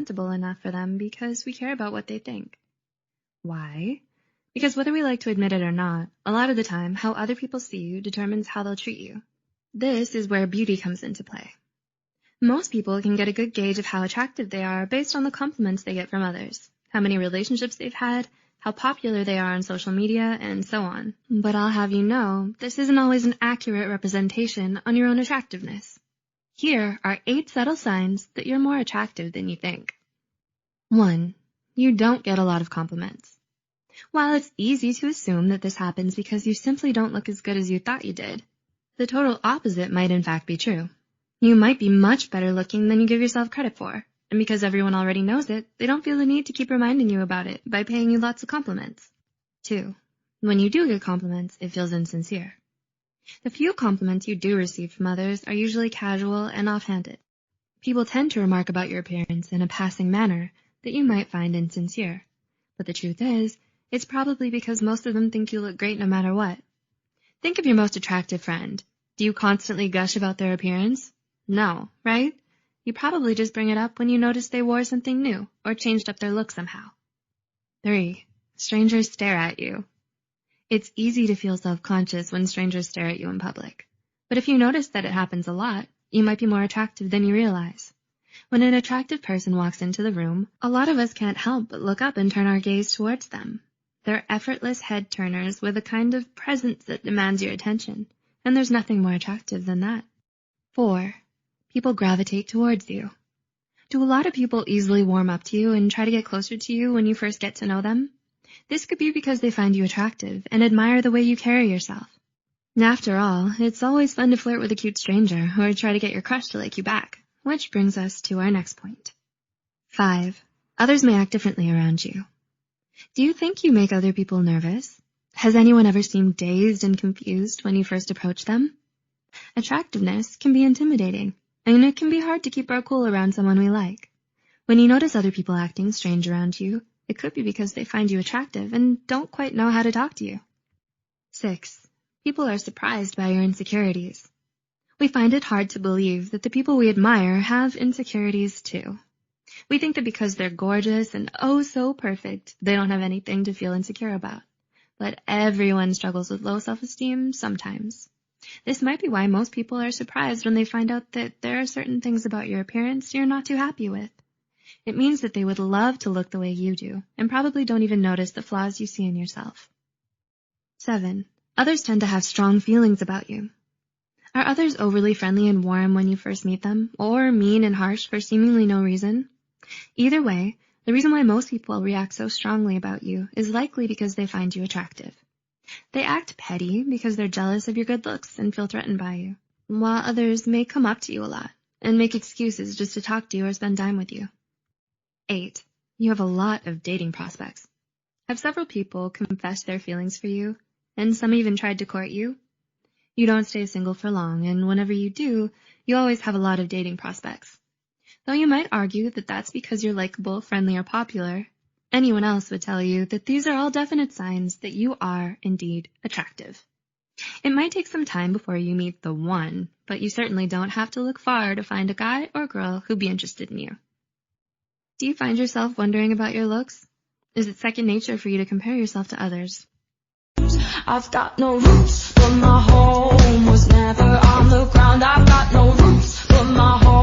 presentable enough for them because we care about what they think. Why? Because whether we like to admit it or not, a lot of the time, how other people see you determines how they'll treat you. This is where beauty comes into play. Most people can get a good gauge of how attractive they are based on the compliments they get from others, how many relationships they've had, how popular they are on social media, and so on. But I'll have you know, this isn't always an accurate representation on your own attractiveness. Here are 8 subtle signs that you're more attractive than you think. 1. You don't get a lot of compliments. While it's easy to assume that this happens because you simply don't look as good as you thought you did, the total opposite might in fact be true. You might be much better looking than you give yourself credit for, and because everyone already knows it, they don't feel the need to keep reminding you about it by paying you lots of compliments. 2. When you do get compliments, it feels insincere. The few compliments you do receive from others are usually casual and offhanded. People tend to remark about your appearance in a passing manner that you might find insincere. But the truth is, it's probably because most of them think you look great no matter what. Think of your most attractive friend. Do you constantly gush about their appearance? No, right? You probably just bring it up when you notice they wore something new or changed up their look somehow. 3. Strangers stare at you. It's easy to feel self-conscious when strangers stare at you in public. But if you notice that it happens a lot, you might be more attractive than you realize. When an attractive person walks into the room, a lot of us can't help but look up and turn our gaze towards them. They're effortless head turners with a kind of presence that demands your attention, and there's nothing more attractive than that. 4. People gravitate towards you. Do a lot of people easily warm up to you and try to get closer to you when you first get to know them? This could be because they find you attractive and admire the way you carry yourself. After all, it's always fun to flirt with a cute stranger or try to get your crush to like you back, which brings us to our next point. 5. Others may act differently around you. Do you think you make other people nervous? Has anyone ever seemed dazed and confused when you first approach them? Attractiveness can be intimidating, and it can be hard to keep our cool around someone we like. When you notice other people acting strange around you, it could be because they find you attractive and don't quite know how to talk to you. 6. People are surprised by your insecurities. We find it hard to believe that the people we admire have insecurities too. We think that because they're gorgeous and oh so perfect, they don't have anything to feel insecure about. But everyone struggles with low self-esteem sometimes. This might be why most people are surprised when they find out that there are certain things about your appearance you're not too happy with. It means that they would love to look the way you do, and probably don't even notice the flaws you see in yourself. 7. Others tend to have strong feelings about you. Are others overly friendly and warm when you first meet them, or mean and harsh for seemingly no reason? Either way, the reason why most people react so strongly about you is likely because they find you attractive. They act petty because they're jealous of your good looks and feel threatened by you, while others may come up to you a lot and make excuses just to talk to you or spend time with you. 8. You have a lot of dating prospects. Have several people confessed their feelings for you, and some even tried to court you? You don't stay single for long, and whenever you do, you always have a lot of dating prospects. Though you might argue that that's because you're likable, friendly, or popular, anyone else would tell you that these are all definite signs that you are indeed attractive. It might take some time before you meet the one, but you certainly don't have to look far to find a guy or girl who'd be interested in you. Do you find yourself wondering about your looks? Is it second nature for you to compare yourself to others? I've got no roots, but my home was never on the ground. I've got no roots, but my home